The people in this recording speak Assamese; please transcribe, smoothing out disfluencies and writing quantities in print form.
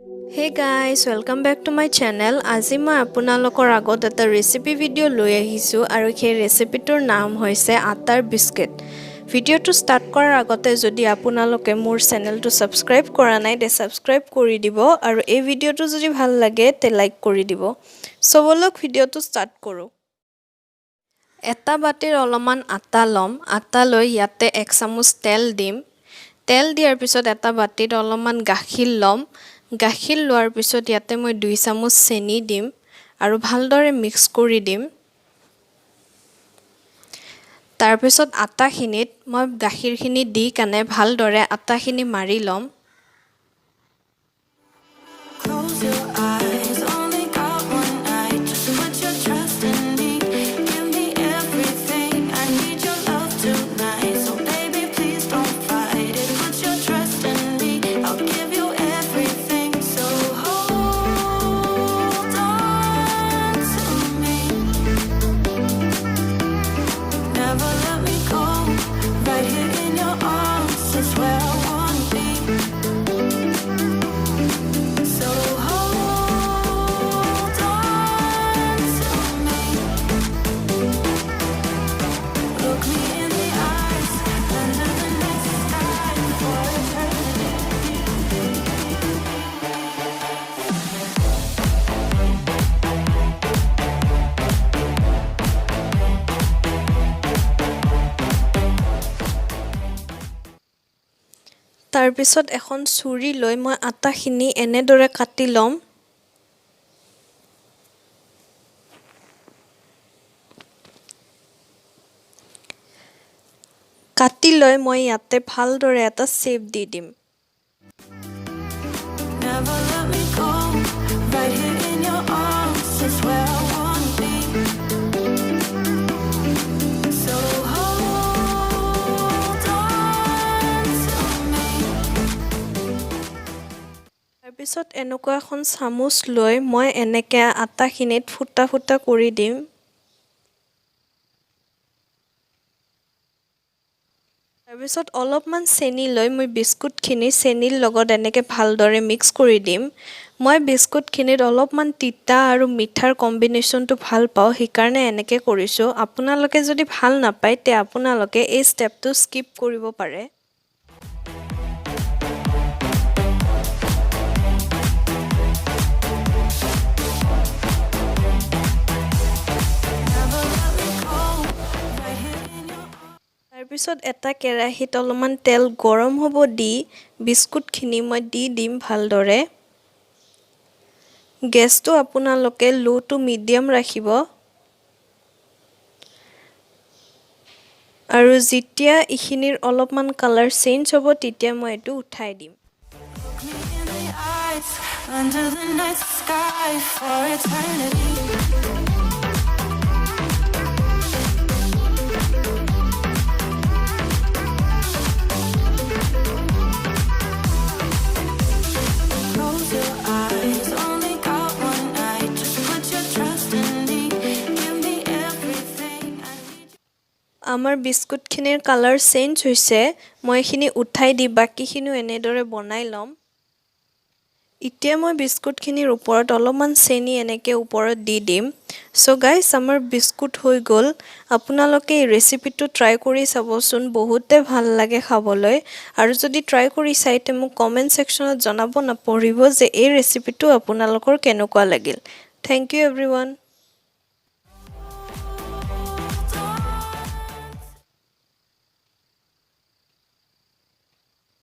Hey guys, welcome back to my channel. আজি মই আপোনালোকৰ আগত এটা ৰেচিপি ভিডিও লৈ আহিছো আৰু সেই ৰেচিপিটোৰ নাম হৈছে আটাৰ বিস্কিট। ভিডিওটো ষ্টাৰ্ট কৰাৰ আগতে যদি আপোনালোকে মোৰ চেনেলটো সাবস্ক্ৰাইব কৰা নাই তে সাবস্ক্ৰাইব কৰি দিব আৰু এই ভিডিওটো যদি ভাল লাগে তে লাইক কৰি দিব। সো বলক ভিডিওটো ষ্টাৰ্ট কৰো। এটা বাটিৰ অলপমান আটা লম। আটা লৈ ইয়াতে 1 চামুচ তেল দিম। তেল দিয়াৰ পিছত এটা বাটিত অলপমান গাখীৰ লম। গাখীৰ লোৱাৰ পিছত ইয়াতে মই 2 চামুচ চেনি দিম আৰু ভালদৰে মিক্স কৰি দিম। তাৰ পিছত আটাখিনিত মই গাখীৰখিনি দি কানে ভালদৰে আটাখিনি মাৰি লম। তাৰ পিছত এখন ছুৰী লৈ মই আটাখিনি এনেদৰে কাটি লম। কাটি লৈ মই ইয়াতে ভালদৰে এটা শেপ দি দিম। পিছত এনেকুৱা এখন চামুচ লৈ মই এনেকে আটাখিনিত ফুটা ফুটা কৰি দিম। তাৰপিছত অলপমান চেনি লৈ মই বিস্কুটখিনি চেনিৰ লগত এনেকে ভালদৰে মিক্স কৰি দিম। মই বিস্কুটখিনিত অলপমান তিতা আৰু মিঠাৰ কম্বিনেশ্যনটো ভাল পাওঁ, সেইকাৰণে এনেকে কৰিছো। আপোনালোকে যদি ভাল নাপায় তে আপোনালোকে এই ষ্টেপটো স্কিপ কৰিব পাৰে। তাৰপিছত এটা কেৰাহীত অলপমান তেল গৰম হ'ব দি বিস্কুটখিনি মই দি দিম ভালদৰে। গেছটো আপোনালোকে লো টু মিডিয়াম ৰাখিব। আৰু যেতিয়া ইখিনিৰ অলপমান কালাৰ চেঞ্জ হ'ব তেতিয়া মই এটো উঠাই দিম। আমাৰ বিস্কুটখিনিৰ কালাৰ চেঞ্জ হৈছে। মই এখিনি উঠাই দি বাকিখিনিও এনেদৰে বনাই লম। এতিয়া মই বিস্কুটখিনিৰ ওপৰত অলপমান চেনি এনেকে ওপৰত দি দিম। সো গাইস আমাৰ বিস্কুট হৈ গ'ল। আপোনালোকে এই ৰেচিপিটো ট্ৰাই কৰি চাবচোন, বহুতে ভাল লাগে খাবলৈ। আৰু যদি ট্ৰাই কৰি চাইতে মোক কমেন্ট সেকশনত জনাব নাপাহৰিব যে এই ৰেচিপিটো আপোনালোকৰ কেনেকুৱা লাগিল। Thank you এভৰিওয়ান।